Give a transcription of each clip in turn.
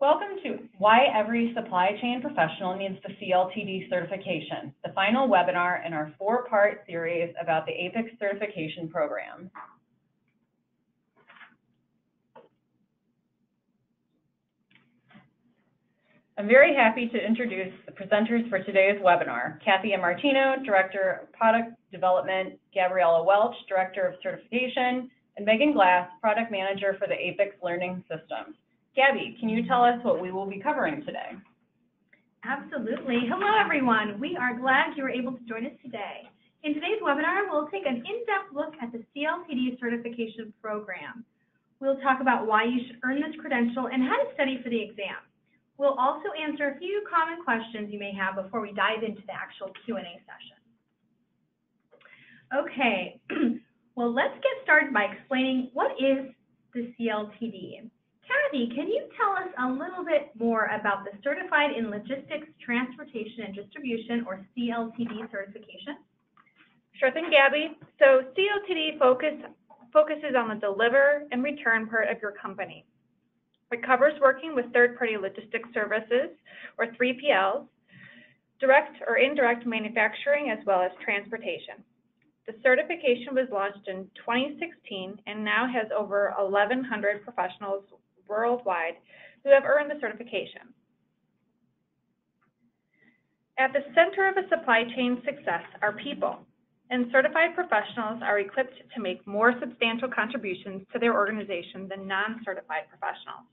Welcome to Why Every Supply Chain Professional Needs the CLTD Certification, the final webinar in our four-part series about the APICS Certification Program. I'm very happy to introduce the presenters for today's webinar. Kathy Martino, Director of Product Development, Gabriella Welch, Director of Certification, and Megan Glass, Product Manager for the APICS Learning Systems. Gabby, can you tell us what we will be covering today? Absolutely. Hello, everyone. We are glad you were able to join us today. In today's webinar, we'll take an in-depth look at the CLTD Certification Program. We'll talk about why you should earn this credential and how to study for the exam. We'll also answer a few common questions you may have before we dive into the actual Q&A session. Okay, well, let's get started by explaining what is the CLTD. Kathy, can you tell us a little bit more about the Certified in Logistics, Transportation, and Distribution, or CLTD certification? Sure thing, Gabby. So CLTD focuses on the deliver and return part of your company. It covers working with third-party logistics services, or 3PLs, direct or indirect manufacturing, as well as transportation. The certification was launched in 2016 and now has over 1,100 professionals worldwide who have earned the certification. At the center of a supply chain success are people, and certified professionals are equipped to make more substantial contributions to their organization than non-certified professionals.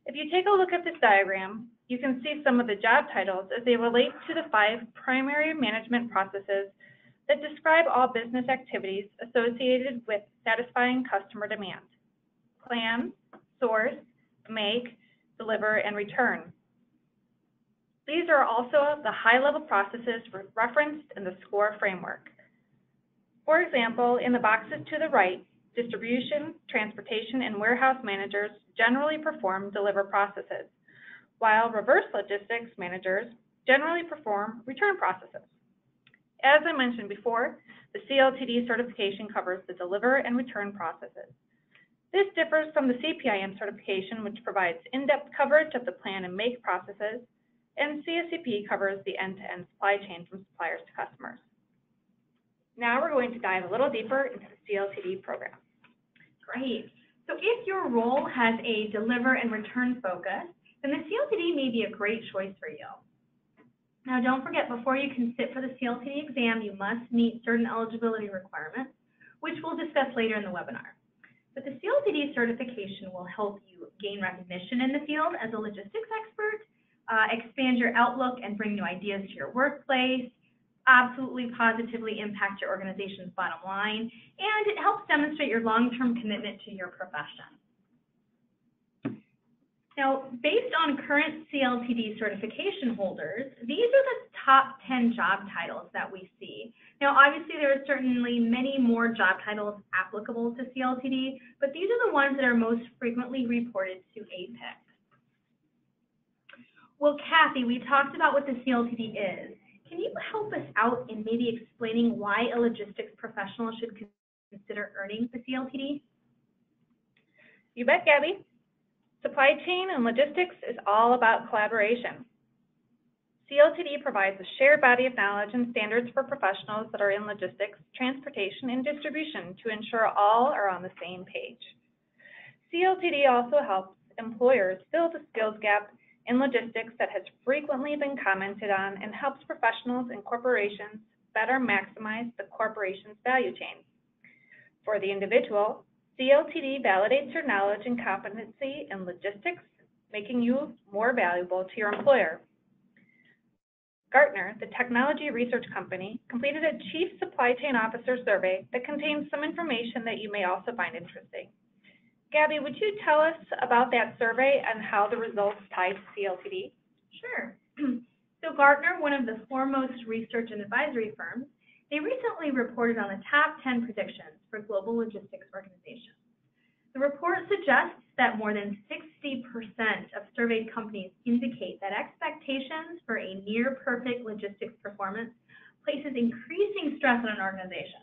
If you take a look at this diagram, you can see some of the job titles as they relate to the 5 primary management processes that describe all business activities associated with satisfying customer demand: plan, source, make, deliver, and return. These are also the high-level processes referenced in the SCORE framework. For example, in the boxes to the right, distribution, transportation, and warehouse managers generally perform deliver processes, while reverse logistics managers generally perform return processes. As I mentioned before, the CLTD certification covers the deliver and return processes. This differs from the CPIM certification, which provides in-depth coverage of the plan and make processes, and CSCP covers the end-to-end supply chain from suppliers to customers. Now we're going to dive a little deeper into the CLTD program. Great. So if your role has a deliver and return focus, then the CLTD may be a great choice for you. Now, don't forget, before you can sit for the CLTD exam, you must meet certain eligibility requirements, which we'll discuss later in the webinar. But the CLTD certification will help you gain recognition in the field as a logistics expert, expand your outlook and bring new ideas to your workplace, absolutely positively impact your organization's bottom line, and it helps demonstrate your long-term commitment to your profession. Now, based on current CLTD certification holders, these are the top 10 job titles that we see. Now, obviously, there are certainly many more job titles applicable to CLTD, but these are the ones that are most frequently reported to APICS. Well, Kathy, we talked about what the CLTD is. Can you help us out in maybe explaining why a logistics professional should consider earning the CLTD? You bet, Gabby. Supply chain and logistics is all about collaboration. CLTD provides a shared body of knowledge and standards for professionals that are in logistics, transportation, and distribution to ensure all are on the same page. CLTD also helps employers fill the skills gap in logistics that has frequently been commented on and helps professionals and corporations better maximize the corporation's value chain. For the individual, CLTD validates your knowledge and competency in logistics, making you more valuable to your employer. Gartner, the technology research company, completed a Chief Supply Chain Officer survey that contains some information that you may also find interesting. Gabby, would you tell us about that survey and how the results tie to CLTD? Sure. So Gartner, one of the foremost research and advisory firms, they recently reported on the top 10 predictions for global logistics organizations. The report suggests that more than 60% of surveyed companies indicate that expectations for a near-perfect logistics performance places increasing stress on an organization.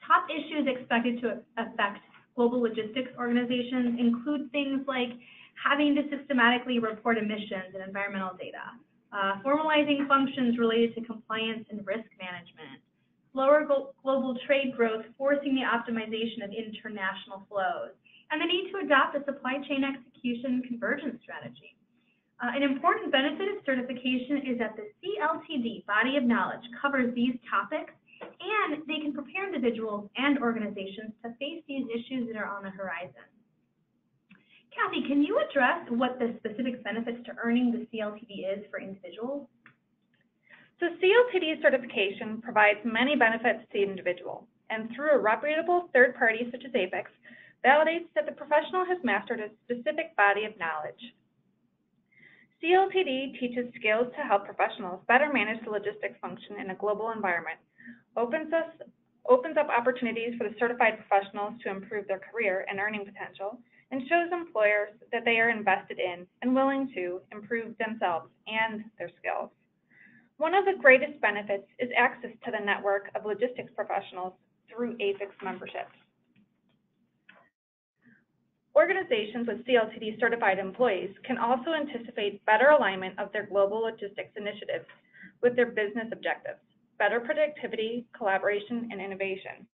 Top issues expected to affect global logistics organizations include things like having to systematically report emissions and environmental data, formalizing functions related to compliance and risk management, slower global trade growth forcing the optimization of international flows, and the need to adopt a supply chain execution convergence strategy. An important benefit of certification is that the CLTD body of knowledge covers these topics, and they can prepare individuals and organizations to face these issues that are on the horizon. Kathy, can you address what the specific benefits to earning the CLTD is for individuals? So CLTD certification provides many benefits to the individual, and through a reputable third party such as APICS, validates that the professional has mastered a specific body of knowledge. CLTD teaches skills to help professionals better manage the logistics function in a global environment, opens up opportunities for the certified professionals to improve their career and earning potential, and shows employers that they are invested in and willing to improve themselves and their skills. One of the greatest benefits is access to the network of logistics professionals through APICS memberships. Organizations with CLTD certified employees can also anticipate better alignment of their global logistics initiatives with their business objectives, better productivity, collaboration, and innovation.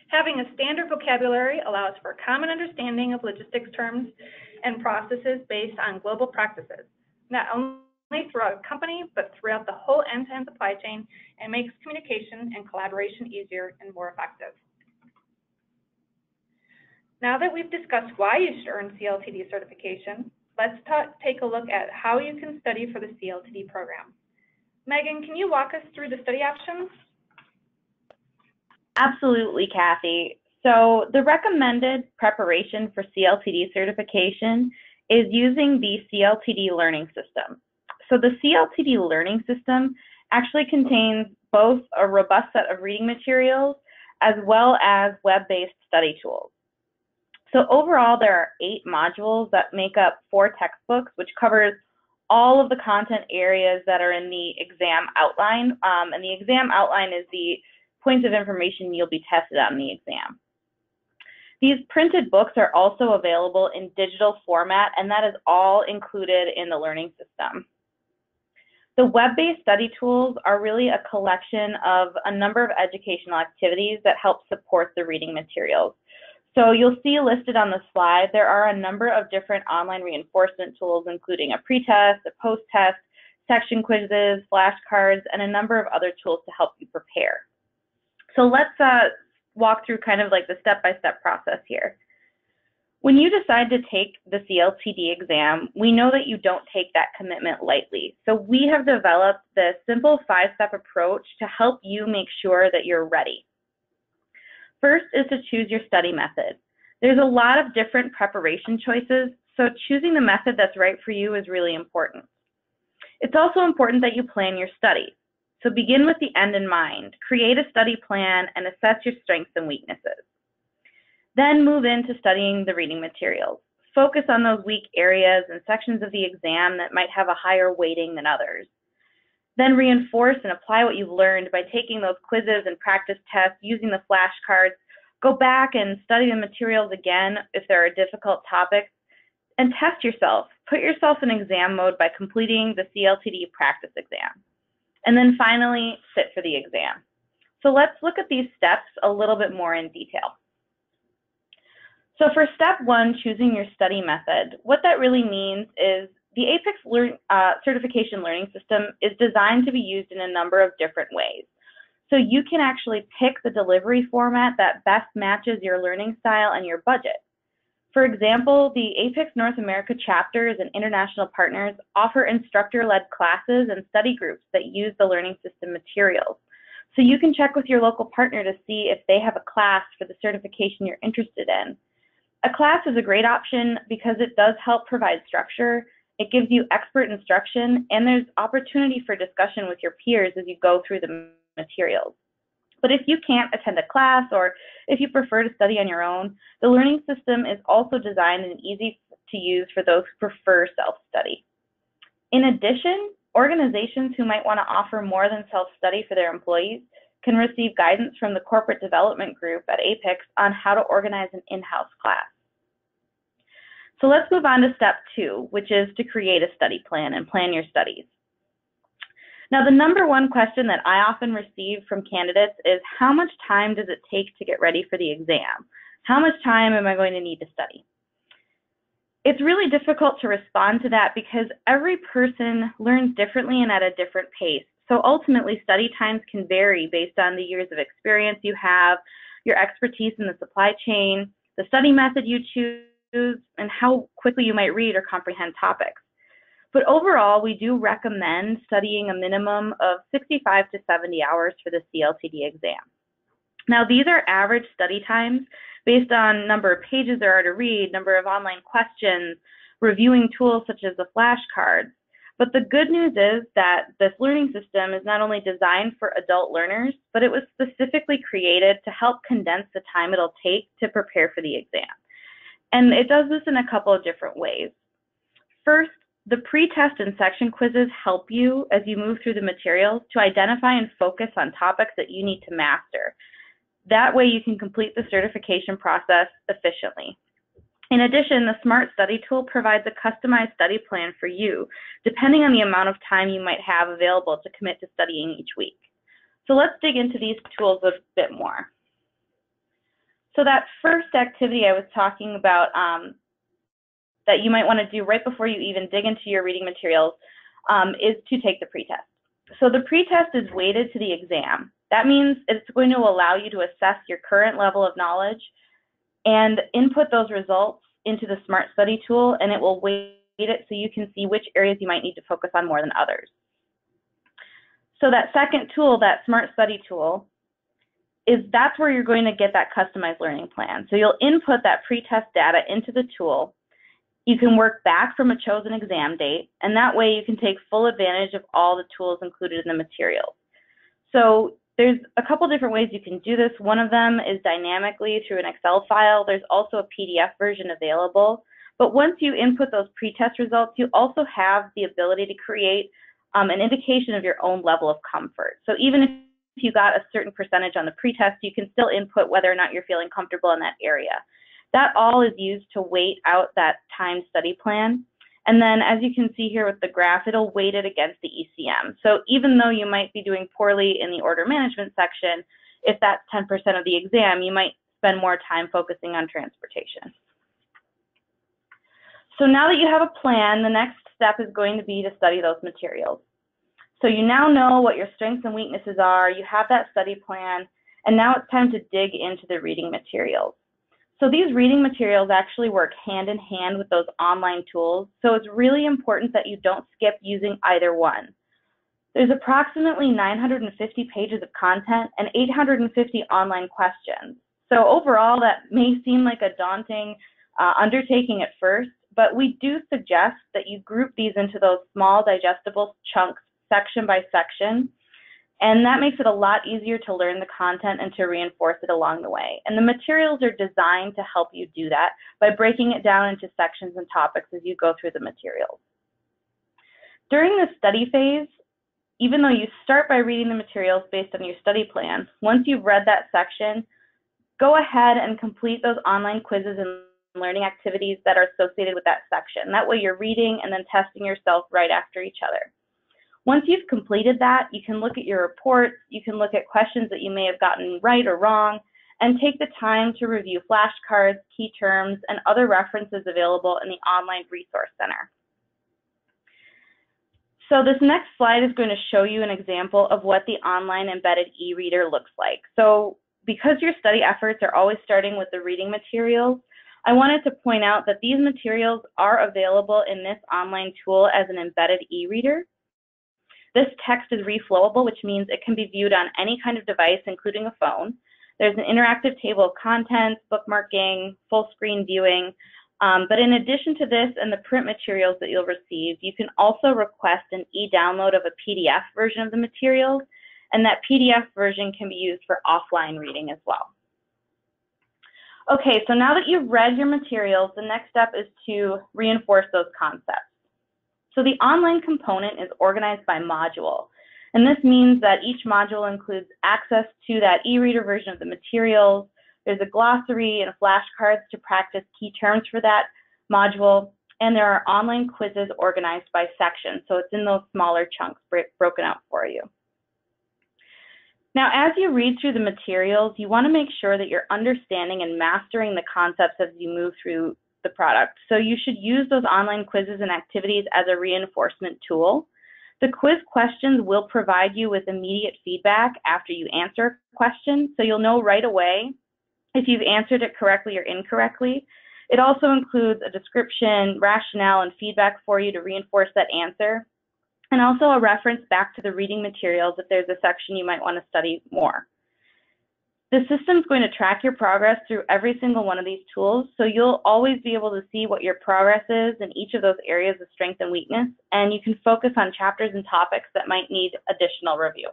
Having a standard vocabulary allows for common understanding of logistics terms and processes based on global practices, not only throughout a company, but throughout the whole end-to-end supply chain, and makes communication and collaboration easier and more effective. Now that we've discussed why you should earn CLTD certification, let's take a look at how you can study for the CLTD program. Megan, can you walk us through the study options? Absolutely, Kathy. So the recommended preparation for CLTD certification is using the CLTD learning system. So the CLTD learning system actually contains both a robust set of reading materials as well as web-based study tools. So overall, there are 8 modules that make up 4 textbooks, which covers all of the content areas that are in the exam outline. And the exam outline is the points of information you'll be tested on in the exam. These printed books are also available in digital format, and that is all included in the learning system. The web-based study tools are really a collection of a number of educational activities that help support the reading materials. So you'll see listed on the slide, there are a number of different online reinforcement tools, including a pre-test, a post-test, section quizzes, flashcards, and a number of other tools to help you prepare. So let's walk through kind of like the step-by-step process here. When you decide to take the CLTD exam, we know that you don't take that commitment lightly. So we have developed this simple 5-step approach to help you make sure that you're ready. First is to choose your study method. There's a lot of different preparation choices, so choosing the method that's right for you is really important. It's also important that you plan your study. So begin with the end in mind. Create a study plan and assess your strengths and weaknesses. Then move into studying the reading materials. Focus on those weak areas and sections of the exam that might have a higher weighting than others. Then reinforce and apply what you've learned by taking those quizzes and practice tests, using the flashcards. Go back and study the materials again if there are difficult topics, and test yourself. Put yourself in exam mode by completing the CLTD practice exam. And then finally, sit for the exam. So let's look at these steps a little bit more in detail. So for step 1, choosing your study method, what that really means is the APICS certification learning system is designed to be used in a number of different ways. So you can actually pick the delivery format that best matches your learning style and your budget. For example, the APICS North America chapters and international partners offer instructor-led classes and study groups that use the learning system materials. So you can check with your local partner to see if they have a class for the certification you're interested in. A class is a great option because it does help provide structure, it gives you expert instruction, and there's opportunity for discussion with your peers as you go through the materials. But if you can't attend a class, or if you prefer to study on your own, the learning system is also designed and easy to use for those who prefer self-study. In addition, organizations who might want to offer more than self-study for their employees can receive guidance from the corporate development group at APICS on how to organize an in-house class. So let's move on to step 2, which is to create a study plan and plan your studies. Now, the number one question that I often receive from candidates is, how much time does it take to get ready for the exam? How much time am I going to need to study? It's really difficult to respond to that because every person learns differently and at a different pace. So ultimately, study times can vary based on the years of experience you have, your expertise in the supply chain, the study method you choose, and how quickly you might read or comprehend topics. But overall, we do recommend studying a minimum of 65 to 70 hours for the CLTD exam. Now, these are average study times based on number of pages there are to read, number of online questions, reviewing tools such as the flashcards. But the good news is that this learning system is not only designed for adult learners, but it was specifically created to help condense the time it'll take to prepare for the exam. And it does this in a couple of different ways. First, the pre-test and section quizzes help you as you move through the materials to identify and focus on topics that you need to master. That way you can complete the certification process efficiently. In addition, the Smart Study tool provides a customized study plan for you, depending on the amount of time you might have available to commit to studying each week. So let's dig into these tools a bit more. So that first activity I was talking about that you might want to do right before you even dig into your reading materials is to take the pretest. So the pretest is weighted to the exam. That means it's going to allow you to assess your current level of knowledge and input those results into the Smart Study tool, and it will weight it so you can see which areas you might need to focus on more than others. So that second tool, that Smart Study tool, that's where you're going to get that customized learning plan. So you'll input that pretest data into the tool. You can work back from a chosen exam date, and that way you can take full advantage of all the tools included in the materials. So there's a couple different ways you can do this. One of them is dynamically through an Excel file. There's also a PDF version available. But once you input those pretest results, you also have the ability to create an indication of your own level of comfort. So even if you got a certain percentage on the pretest, you can still input whether or not you're feeling comfortable in that area. That all is used to weight out that time study plan. And then as you can see here with the graph, it'll weight it against the ECM. So even though you might be doing poorly in the order management section, if that's 10% of the exam, you might spend more time focusing on transportation. So now that you have a plan, the next step is going to be to study those materials. So you now know what your strengths and weaknesses are, you have that study plan, and now it's time to dig into the reading materials. So these reading materials actually work hand in hand with those online tools, so it's really important that you don't skip using either one. There's approximately 950 pages of content and 850 online questions. So overall, that may seem like a daunting undertaking at first, but we do suggest that you group these into those small digestible chunks, section by section, and that makes it a lot easier to learn the content and to reinforce it along the way. And the materials are designed to help you do that by breaking it down into sections and topics as you go through the materials. During the study phase, even though you start by reading the materials based on your study plan, once you've read that section, go ahead and complete those online quizzes and learning activities that are associated with that section. That way you're reading and then testing yourself right after each other. Once you've completed that, you can look at your reports, you can look at questions that you may have gotten right or wrong, and take the time to review flashcards, key terms, and other references available in the online resource center. So this next slide is going to show you an example of what the online embedded e-reader looks like. So because your study efforts are always starting with the reading materials, I wanted to point out that these materials are available in this online tool as an embedded e-reader. This text is reflowable, which means it can be viewed on any kind of device, including a phone. There's an interactive table of contents, bookmarking, full screen viewing. But in addition to this and the print materials that you'll receive, you can also request an e-download of a PDF version of the materials, and that PDF version can be used for offline reading as well. Okay, so now that you've read your materials, the next step is to reinforce those concepts. So the online component is organized by module. And this means that each module includes access to that e-reader version of the materials. There's a glossary and flashcards to practice key terms for that module. And there are online quizzes organized by section. So it's in those smaller chunks broken out for you. Now, as you read through the materials, you want to make sure that you're understanding and mastering the concepts as you move through the product. So you should use those online quizzes and activities as a reinforcement tool. The quiz questions will provide you with immediate feedback after you answer a question, so you'll know right away if you've answered it correctly or incorrectly. It also includes a description, rationale, and feedback for you to reinforce that answer, and also a reference back to the reading materials if there's a section you might want to study more. The system is going to track your progress through every single one of these tools, so you'll always be able to see what your progress is in each of those areas of strength and weakness, and you can focus on chapters and topics that might need additional review.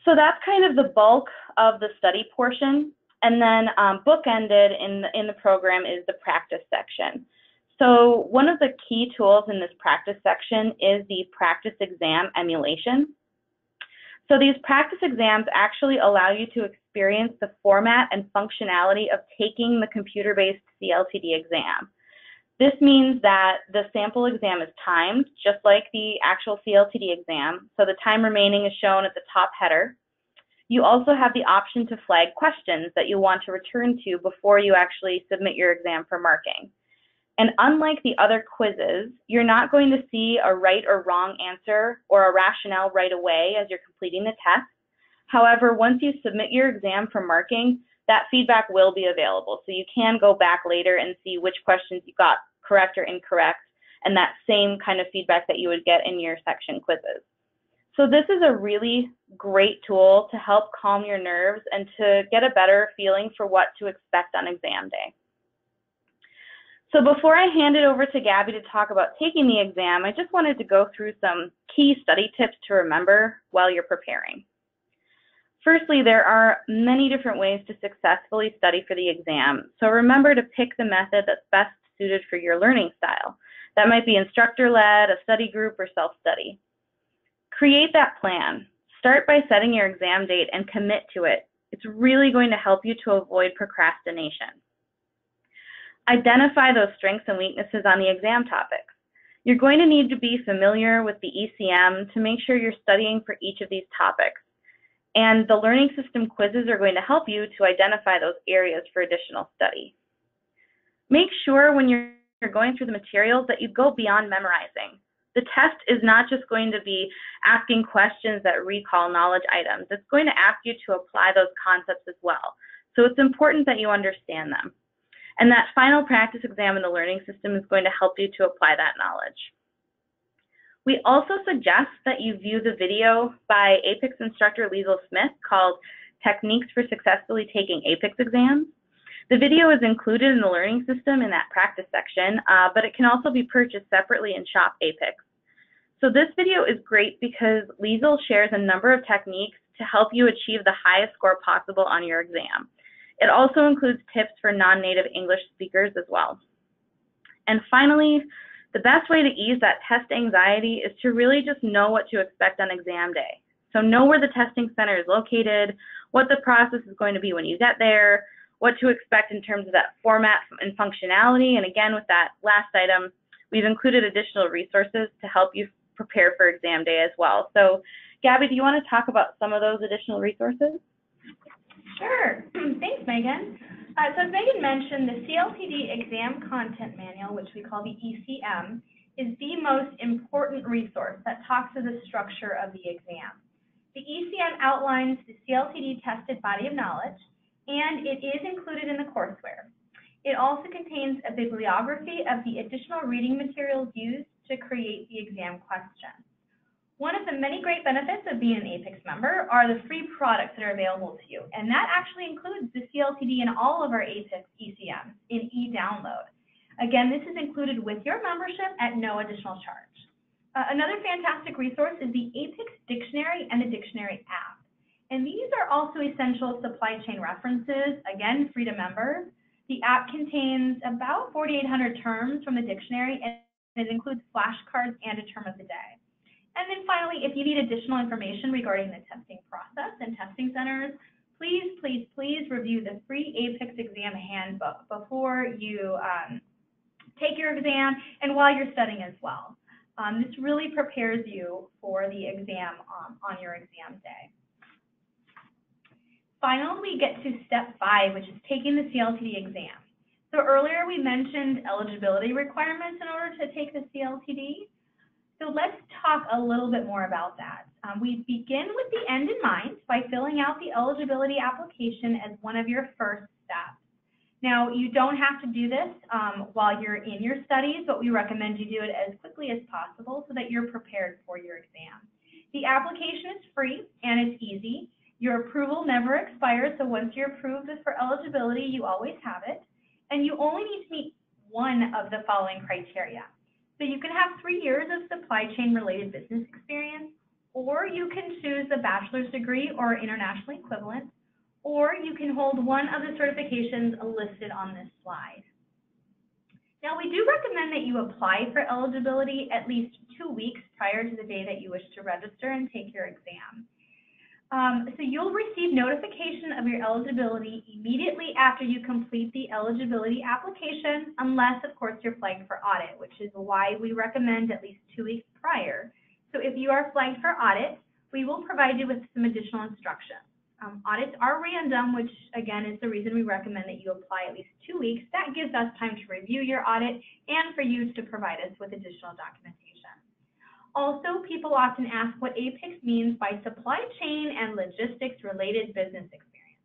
So that's kind of the bulk of the study portion, and then bookended in the program is the practice section. So one of the key tools in this practice section is the practice exam emulation. So these practice exams actually allow you to experience the format and functionality of taking the computer-based CLTD exam. This means that the sample exam is timed, just like the actual CLTD exam. So the time remaining is shown at the top header. You also have the option to flag questions that you want to return to before you actually submit your exam for marking. And unlike the other quizzes, you're not going to see a right or wrong answer or a rationale right away as you're completing the test. However, once you submit your exam for marking, that feedback will be available. So you can go back later and see which questions you got correct or incorrect, and that same kind of feedback that you would get in your section quizzes. So this is a really great tool to help calm your nerves and to get a better feeling for what to expect on exam day. So before I hand it over to Gabby to talk about taking the exam, I just wanted to go through some key study tips to remember while you're preparing. Firstly, there are many different ways to successfully study for the exam. So remember to pick the method that's best suited for your learning style. That might be instructor-led, a study group, or self-study. Create that plan. Start by setting your exam date and commit to it. It's really going to help you to avoid procrastination. Identify those strengths and weaknesses on the exam topics. You're going to need to be familiar with the ECM to make sure you're studying for each of these topics. And the learning system quizzes are going to help you to identify those areas for additional study. Make sure when you're going through the materials that you go beyond memorizing. The test is not just going to be asking questions that recall knowledge items. It's going to ask you to apply those concepts as well. So it's important that you understand them. And that final practice exam in the learning system is going to help you to apply that knowledge. We also suggest that you view the video by APICS instructor Liesl Smith called Techniques for Successfully Taking APICS Exams. The video is included in the learning system in that practice section, but it can also be purchased separately in Shop APICS. So this video is great because Liesl shares a number of techniques to help you achieve the highest score possible on your exam. It also includes tips for non-native English speakers as well. And finally, the best way to ease that test anxiety is to really just know what to expect on exam day. So know where the testing center is located, what the process is going to be when you get there, what to expect in terms of that format and functionality. And again, with that last item, we've included additional resources to help you prepare for exam day as well. So Gabby, do you want to talk about some of those additional resources? Sure. Thanks, Megan. So as Megan mentioned, the CLTD Exam Content Manual, which we call the ECM, is the most important resource that talks to the structure of the exam. The ECM outlines the CLTD tested body of knowledge, and it is included in the courseware. It also contains a bibliography of the additional reading materials used to create the exam questions. One of the many great benefits of being an APICS member are the free products that are available to you, and that actually includes the CLTD and all of our APICS ECMs in e-download. Again, this is included with your membership at no additional charge. Another fantastic resource is the APICS Dictionary and the Dictionary app. And these are also essential supply chain references, again, free to members. The app contains about 4,800 terms from the dictionary, and it includes flashcards and a term of the day. And then finally, if you need additional information regarding the testing process and testing centers, please, please, please review the free APICS exam handbook before you take your exam and while you're studying as well. This really prepares you for the exam on your exam day. Finally, we get to step 5, which is taking the CLTD exam. So earlier we mentioned eligibility requirements in order to take the CLTD. So let's talk a little bit more about that. We begin with the end in mind by filling out the eligibility application as one of your first steps. Now, you don't have to do this while you're in your studies, but we recommend you do it as quickly as possible so that you're prepared for your exam. The application is free and it's easy. Your approval never expires, so once you're approved for eligibility, you always have it. And you only need to meet one of the following criteria. So you can have 3 years of supply chain related business experience, or you can choose a bachelor's degree or international equivalent, or you can hold one of the certifications listed on this slide. Now, we do recommend that you apply for eligibility at least 2 weeks prior to the day that you wish to register and take your exam. So you'll receive notification of your eligibility immediately after you complete the eligibility application, unless, of course, you're flagged for audit, which is why we recommend at least 2 weeks prior. So if you are flagged for audit, we will provide you with some additional instructions. Audits are random, which again is the reason we recommend that you apply at least 2 weeks. That gives us time to review your audit and for you to provide us with additional documentation. Also, people often ask what APICS means by supply chain and logistics related business experience.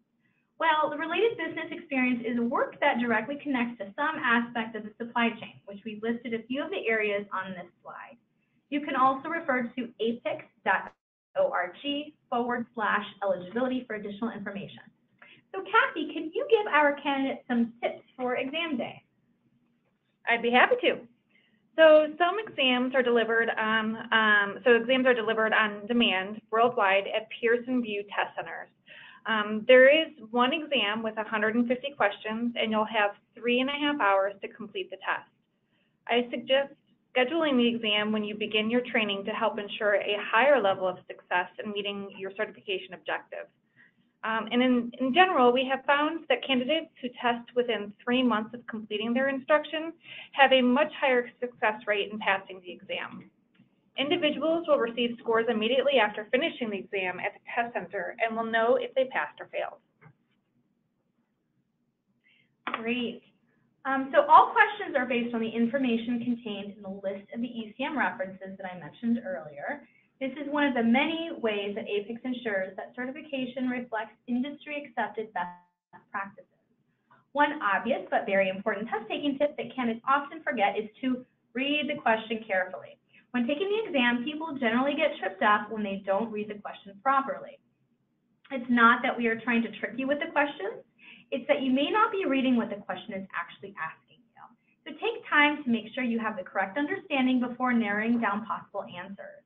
Well, the related business experience is work that directly connects to some aspect of the supply chain, which we've listed a few of the areas on this slide. You can also refer to apics.org/eligibility for additional information. So Kathy, can you give our candidates some tips for exam day? I'd be happy to. So some exams are delivered on demand worldwide at Pearson VUE test centers. There is one exam with 150 questions, and you'll have 3.5 hours to complete the test. I suggest scheduling the exam when you begin your training to help ensure a higher level of success in meeting your certification objectives. And in general, we have found that candidates who test within 3 months of completing their instruction have a much higher success rate in passing the exam. Individuals will receive scores immediately after finishing the exam at the test center and will know if they passed or failed. Great. So all questions are based on the information contained in the list of the ECM references that I mentioned earlier. This is one of the many ways that APICS ensures that certification reflects industry-accepted best practices. One obvious but very important test-taking tip that candidates often forget is to read the question carefully. When taking the exam, people generally get tripped up when they don't read the question properly. It's not that we are trying to trick you with the questions, it's that you may not be reading what the question is actually asking you. So take time to make sure you have the correct understanding before narrowing down possible answers.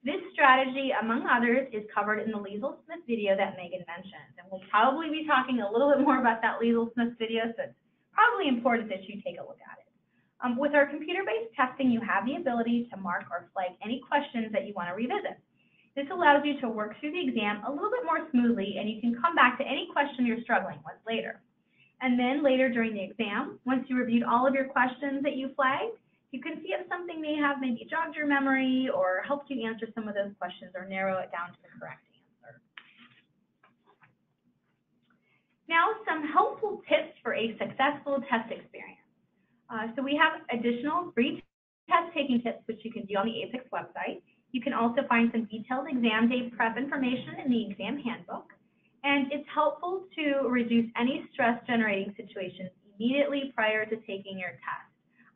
This strategy, among others, is covered in the Liesl Smith video that Megan mentioned, and we'll probably be talking a little bit more about that Liesl Smith video, so it's probably important that you take a look at it. With our computer-based testing, you have the ability to mark or flag any questions that you want to revisit. This allows you to work through the exam a little bit more smoothly, and you can come back to any question you're struggling with later. And then later during the exam, once you reviewed all of your questions that you flagged, you can see if something may have maybe jogged your memory or helped you answer some of those questions or narrow it down to the correct answer. Now, some helpful tips for a successful test experience. So we have additional free test-taking tips, which you can view on the APICS website. You can also find some detailed exam day prep information in the exam handbook. And it's helpful to reduce any stress-generating situations immediately prior to taking your test.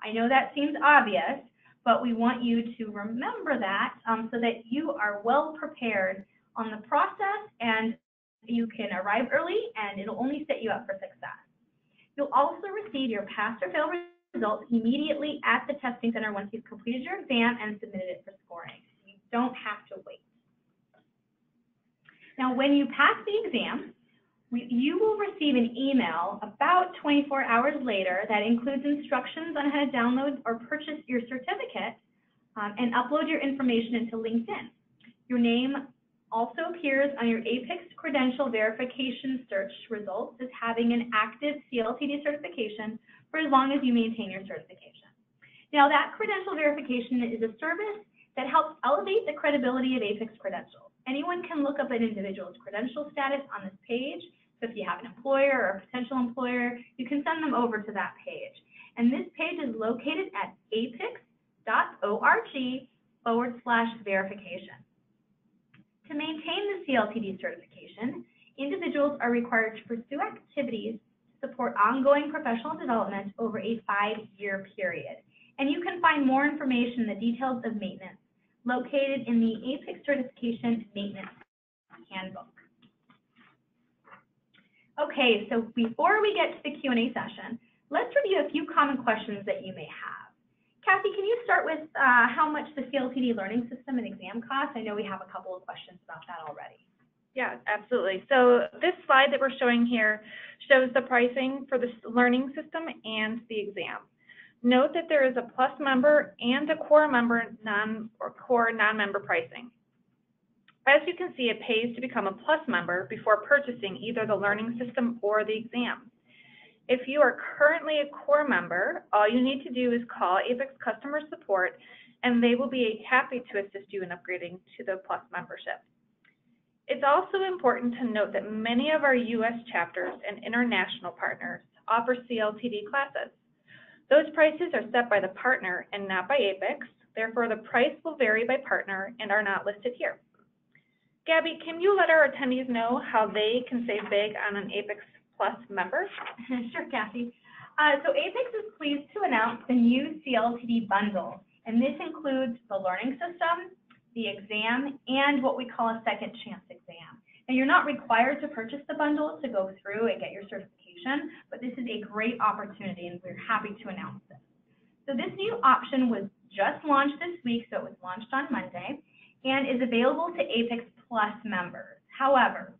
I know that seems obvious, but we want you to remember that so that you are well prepared on the process and you can arrive early and it'll only set you up for success. You'll also receive your pass or fail results immediately at the testing center once you've completed your exam and submitted it for scoring. You don't have to wait. Now, when you pass the exam, you will receive an email about 24 hours later that includes instructions on how to download or purchase your certificate, and upload your information into LinkedIn. Your name also appears on your APICS credential verification search results as having an active CLTD certification for as long as you maintain your certification. Now, that credential verification is a service that helps elevate the credibility of APICS credentials. Anyone can look up an individual's credential status on this page. So if you have an employer or a potential employer, you can send them over to that page. And this page is located at apics.org/verification. To maintain the CLTD certification, individuals are required to pursue activities to support ongoing professional development over a 5-year period. And you can find more information in the details of maintenance located in the APICS Certification Maintenance Handbook. Okay, so before we get to the Q&A session, let's review a few common questions that you may have. Kathy, can you start with how much the CLTD learning system and exam costs? I know we have a couple of questions about that already. Yeah, absolutely. So this slide that we're showing here shows the pricing for the learning system and the exam. Note that there is a plus member and a core member core non-member pricing. As you can see, it pays to become a plus member before purchasing either the learning system or the exam. If you are currently a core member, all you need to do is call APICS customer support and they will be happy to assist you in upgrading to the plus membership. It's also important to note that many of our U.S. chapters and international partners offer CLTD classes. Those prices are set by the partner and not by APICS. Therefore, the price will vary by partner and are not listed here. Gabby, can you let our attendees know how they can save big on an APICS Plus member? Sure, Kathy. So APICS is pleased to announce the new CLTD bundle, and this includes the learning system, the exam, and what we call a second chance exam. Now, you're not required to purchase the bundle to go through and get your certification, but this is a great opportunity, and we're happy to announce this. So this new option was just launched this week, so it was launched on Monday, and is available to APICS Plus members. However,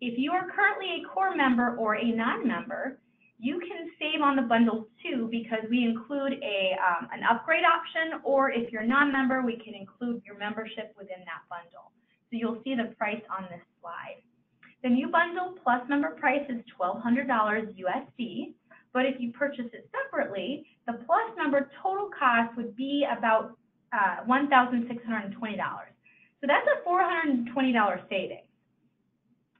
if you are currently a core member or a non-member, you can save on the bundle too, because we include an upgrade option, or if you're a non-member, we can include your membership within that bundle. So you'll see the price on this slide. The new bundle plus member price is $1,200 USD, but if you purchase it separately, the plus member total cost would be about $1,620. So that's a $420 savings.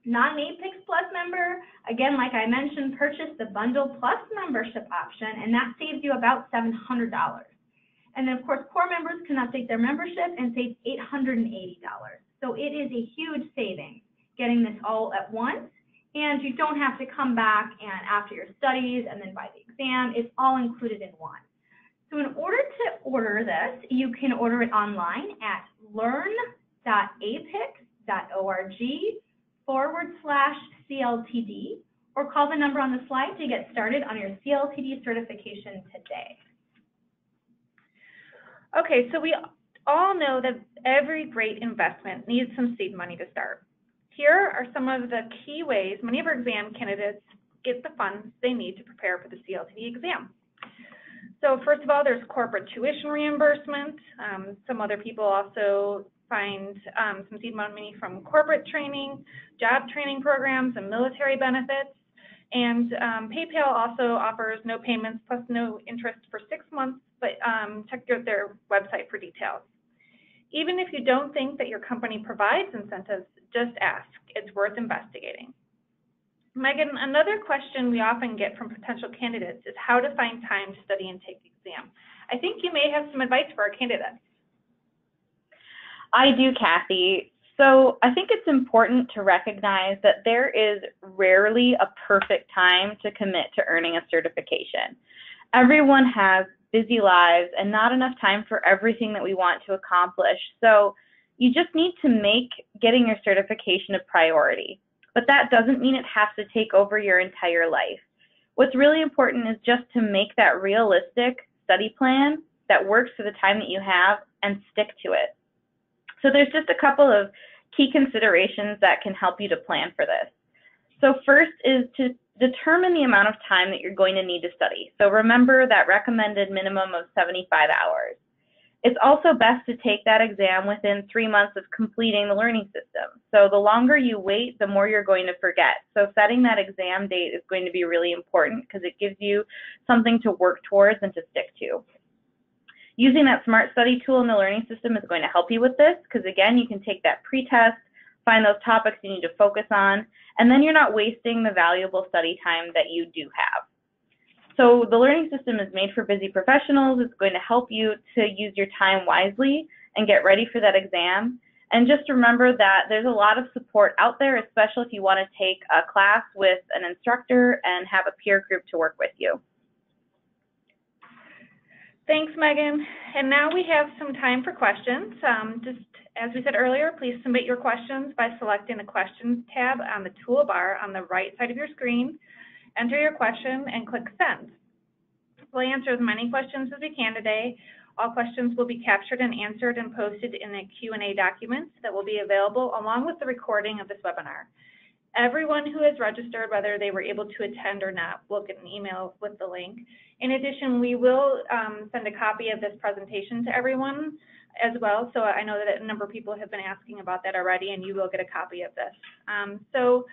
Non-APICS Plus member, again, like I mentioned, purchase the bundle plus membership option, and that saves you about $700. And then, of course, core members can update their membership and save $880. So it is a huge savings getting this all at once, and you don't have to come back and after your studies and then buy the exam. It's all included in one. So in order to order this, you can order it online at learn.apics.org/CLTD, or call the number on the slide to get started on your CLTD certification today. Okay, so we all know that every great investment needs some seed money to start. Here are some of the key ways many of our exam candidates get the funds they need to prepare for the CLTD exam. So first of all, there's corporate tuition reimbursement. Some other people also find some seed money from corporate training, job training programs, and military benefits. And PayPal also offers no payments plus no interest for 6 months, but check out their website for details. Even if you don't think that your company provides incentives, just ask. It's worth investigating. Megan, another question we often get from potential candidates is how to find time to study and take the exam. I think you may have some advice for our candidates. I do, Kathy. So I think it's important to recognize that there is rarely a perfect time to commit to earning a certification. Everyone has busy lives and not enough time for everything that we want to accomplish. So you just need to make getting your certification a priority. But that doesn't mean it has to take over your entire life. What's really important is just to make that realistic study plan that works for the time that you have and stick to it. So there's just a couple of key considerations that can help you to plan for this. So first is to determine the amount of time that you're going to need to study. So remember that recommended minimum of 75 hours. It's also best to take that exam within 3 months of completing the learning system. So the longer you wait, the more you're going to forget. So setting that exam date is going to be really important because it gives you something to work towards and to stick to. Using that Smart Study tool in the learning system is going to help you with this because, again, you can take that pre-test, find those topics you need to focus on, and then you're not wasting the valuable study time that you do have. So the learning system is made for busy professionals. It's going to help you to use your time wisely and get ready for that exam. And just remember that there's a lot of support out there, especially if you want to take a class with an instructor and have a peer group to work with you. Thanks, Megan. And now we have some time for questions. Just as we said earlier, please submit your questions by selecting the Questions tab on the toolbar on the right side of your screen. Enter your question and click Send. We'll answer as many questions as we can today. All questions will be captured and answered and posted in a Q&A document that will be available along with the recording of this webinar. Everyone who has registered, whether they were able to attend or not, will get an email with the link. In addition, we will send a copy of this presentation to everyone as well. So I know that a number of people have been asking about that already, and you will get a copy of this. So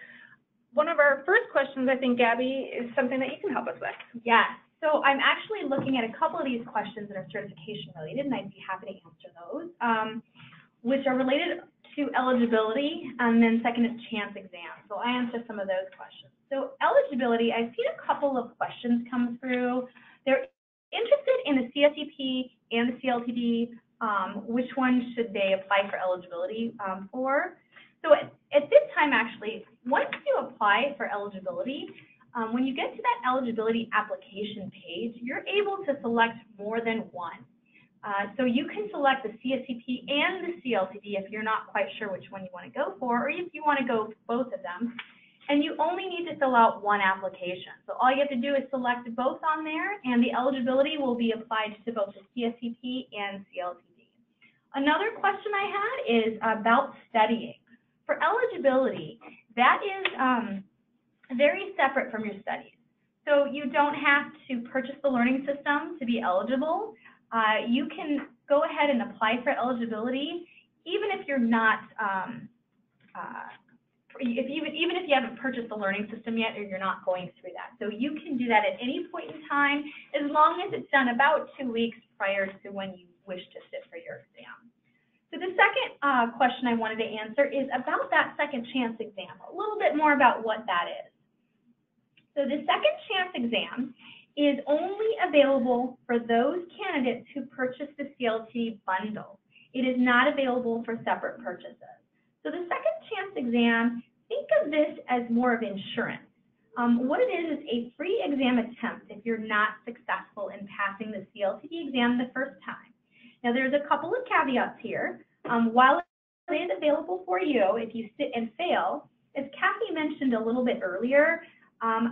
one of our first questions, I think, Gabby, is something that you can help us with. Yes. So I'm actually looking at a couple of these questions that are certification related, and I'd be happy to answer those, which are related to eligibility and then second chance exam. So I answer some of those questions. So eligibility, I've seen a couple of questions come through. They're interested in the CSEP and the CLTD. Which one should they apply for eligibility for? So at this time, actually, once you apply for eligibility, when you get to that eligibility application page, you're able to select more than one. So you can select the CSEP and the CLTD if you're not quite sure which one you want to go for, or if you want to go for both of them. And you only need to fill out one application. So all you have to do is select both on there, and the eligibility will be applied to both the CSEP and CLTD. Another question I had is about studying. For eligibility, that is very separate from your studies. So you don't have to purchase the learning system to be eligible. You can go ahead and apply for eligibility even if you're not, even if you haven't purchased the learning system yet or you're not going through that. So you can do that at any point in time as long as it's done about 2 weeks prior to when you wish to sit for your exam. So the second question I wanted to answer is about that second chance exam, a little bit more about what that is. So the second chance exam is only available for those candidates who purchase the CLTD bundle. It is not available for separate purchases. So the second chance exam, think of this as more of insurance. What it is a free exam attempt if you're not successful in passing the CLTD exam the first time. Now there's a couple of caveats here. While it is available for you if you sit and fail, as Kathy mentioned a little bit earlier, the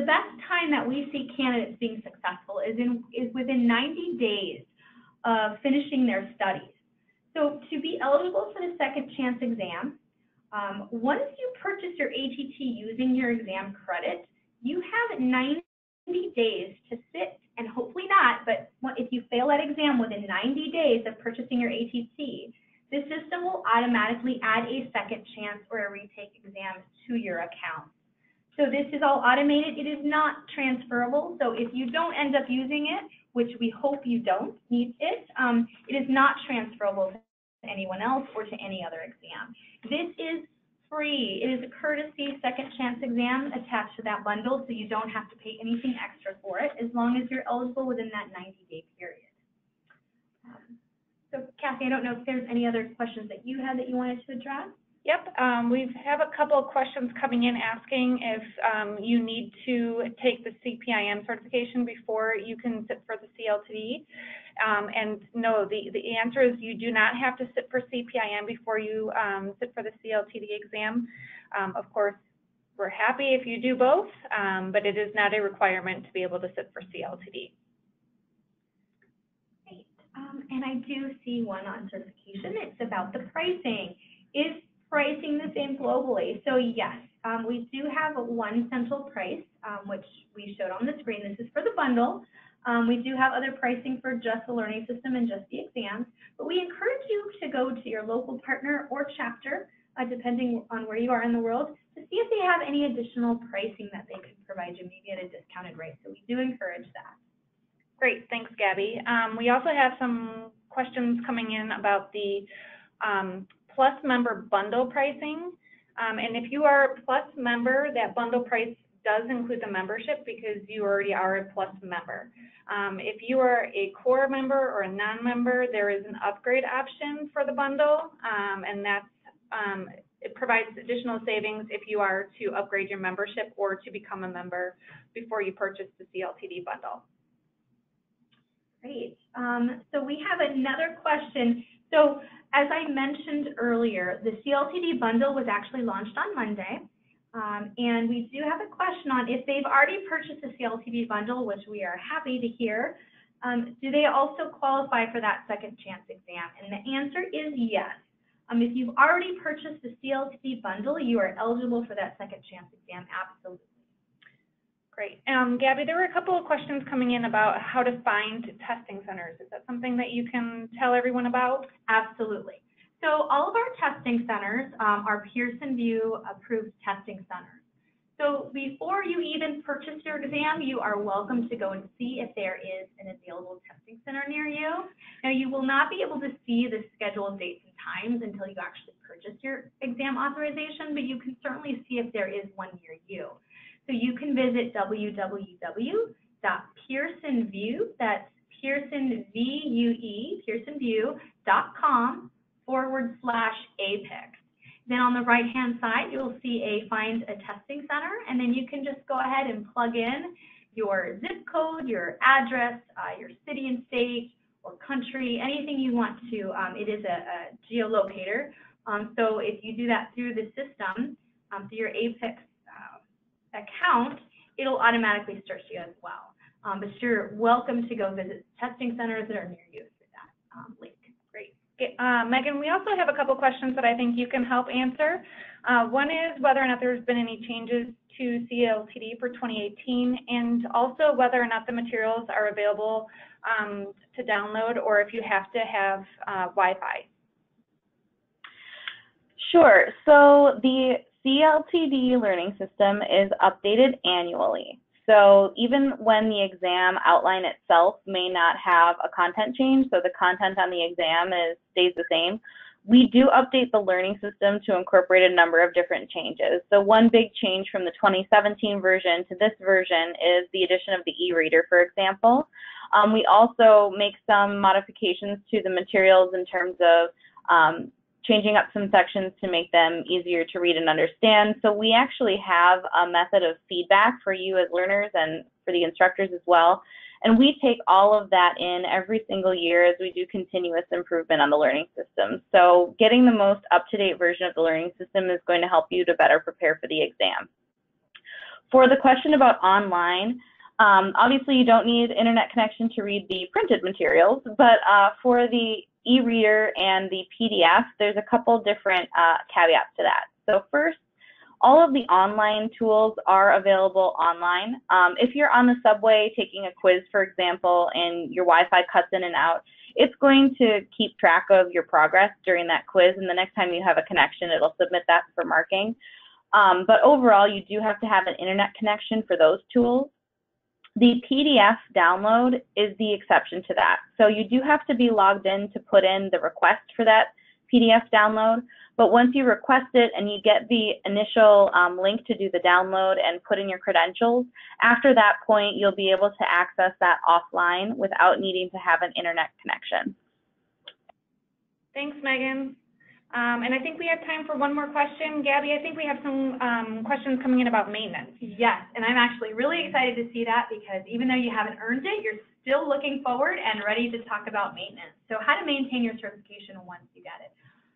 best time that we see candidates being successful is within 90 days of finishing their studies. So to be eligible for the second chance exam, once you purchase your ATT using your exam credit, you have 90 days to sit, and hopefully not, but if you fail that exam within 90 days of purchasing your ATT, the system will automatically add a second chance or a retake exam to your account. So this is all automated. It is not transferable. So if you don't end up using it, which we hope you don't need it, it is not transferable to anyone else or to any other exam. This is free. It is a courtesy second chance exam attached to that bundle, so you don't have to pay anything extra for it as long as you're eligible within that 90-day period. So Kathy, I don't know if there's any other questions that you had that you wanted to address? Yep, we have a couple of questions coming in asking if you need to take the CPIM certification before you can sit for the CLTD. And no, the answer is you do not have to sit for CPIM before you sit for the CLTD exam. Of course, we're happy if you do both, but it is not a requirement to be able to sit for CLTD. Great. And I do see one on certification. It's about the pricing. Is pricing the same globally? So yes, we do have one central price, which we showed on the screen. This is for the bundle. We do have other pricing for just the learning system and just the exams, but we encourage you to go to your local partner or chapter, depending on where you are in the world, to see if they have any additional pricing that they could provide you, maybe at a discounted rate. So we do encourage that. Great, thanks, Gabby. We also have some questions coming in about the Plus member bundle pricing. And if you are a Plus member, that bundle price does include the membership because you already are a Plus member. If you are a core member or a non-member, there is an upgrade option for the bundle, and that's it provides additional savings if you are to upgrade your membership or to become a member before you purchase the CLTD bundle. Great. So we have another question. So as I mentioned earlier, the CLTD bundle was actually launched on Monday. And we do have a question on if they've already purchased the CLTD bundle, which we are happy to hear, do they also qualify for that second chance exam? And the answer is yes. If you've already purchased the CLTD bundle, you are eligible for that second chance exam, absolutely. Great. Gabby, there were a couple of questions coming in about how to find testing centers. Is that something that you can tell everyone about? Absolutely. So all of our testing centers are Pearson VUE approved testing centers. So before you even purchase your exam, you are welcome to go and see if there is an available testing center near you. Now, you will not be able to see the scheduled dates and times until you actually purchase your exam authorization, but you can certainly see if there is one near you. So you can visit www.pearsonvue, that's Pearson, V-U-E, pearsonvue.com/APICS. Then on the right-hand side, you'll see a Find a Testing Center, and then you can just go ahead and plug in your zip code, your address, your city and state, or country, anything you want to. It is a geolocator. So if you do that through the system, through your APICS account, it'll automatically search you as well. But you're welcome to go visit testing centers that are near you through that link. Great. Megan, we also have a couple questions that I think you can help answer. One is whether or not there's been any changes to CLTD for 2018, and also whether or not the materials are available to download, or if you have to have Wi-Fi. Sure. So the CLTD learning system is updated annually. So even when the exam outline itself may not have a content change, so the content on the exam stays the same, we do update the learning system to incorporate a number of different changes. So one big change from the 2017 version to this version is the addition of the e-reader, for example. We also make some modifications to the materials in terms of changing up some sections to make them easier to read and understand. So we actually have a method of feedback for you as learners and for the instructors as well. And we take all of that in every single year as we do continuous improvement on the learning system. So getting the most up-to-date version of the learning system is going to help you to better prepare for the exam. For the question about online, obviously you don't need internet connection to read the printed materials, but for the e-reader and the PDF, there's a couple different caveats to that. So first, all of the online tools are available online. If you're on the subway taking a quiz, for example, and your Wi-Fi cuts in and out, it's going to keep track of your progress during that quiz, and the next time you have a connection, it'll submit that for marking. But overall, you do have to have an internet connection for those tools. The PDF download is the exception to that. So you do have to be logged in to put in the request for that PDF download. But once you request it and you get the initial link to do the download and put in your credentials, after that point, you'll be able to access that offline without needing to have an internet connection. Thanks, Megan. And I think we have time for one more question. Gabby, I think we have some questions coming in about maintenance. Yes, and I'm actually really excited to see that because even though you haven't earned it, you're still looking forward and ready to talk about maintenance. So how to maintain your certification once you get it.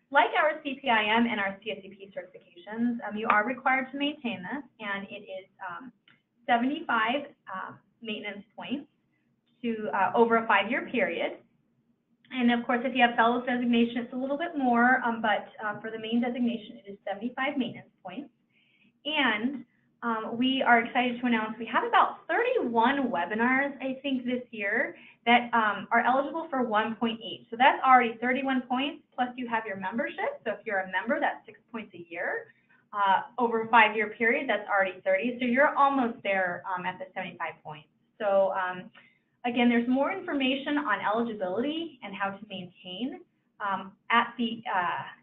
Like our CPIM and our CSCP certifications, you are required to maintain this, and it is 75 maintenance points to over a 5-year period. And of course, if you have fellows designation, it's a little bit more, but for the main designation, it is 75 maintenance points. And we are excited to announce we have about 31 webinars, I think, this year that are eligible for 1.8. So that's already 31 points, plus you have your membership. So if you're a member, that's 6 points a year. Over a 5-year period, that's already 30. So you're almost there at the 75 points. So again, there's more information on eligibility and how to maintain at the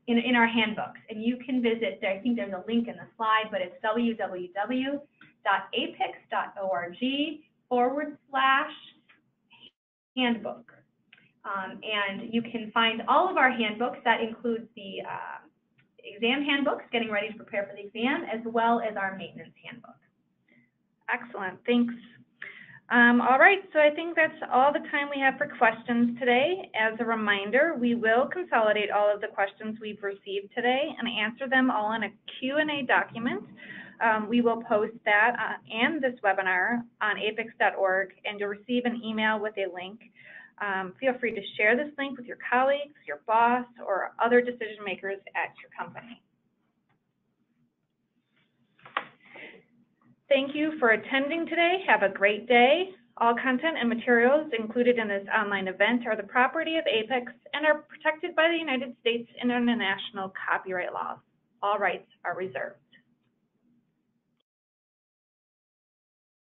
in our handbooks, and you can visit. I think there's a link in the slide, but it's www.apics.org/handbook, and you can find all of our handbooks. That includes the exam handbooks, getting ready to prepare for the exam, as well as our maintenance handbook. Excellent, thanks. All right, so I think that's all the time we have for questions today. As a reminder, we will consolidate all of the questions we've received today and answer them all in a Q&A document. We will post that and this webinar on apics.org, and you'll receive an email with a link. Feel free to share this link with your colleagues, your boss, or other decision makers at your company. Thank you for attending today. Have a great day. All content and materials included in this online event are the property of APICS and are protected by the United States and international copyright laws. All rights are reserved.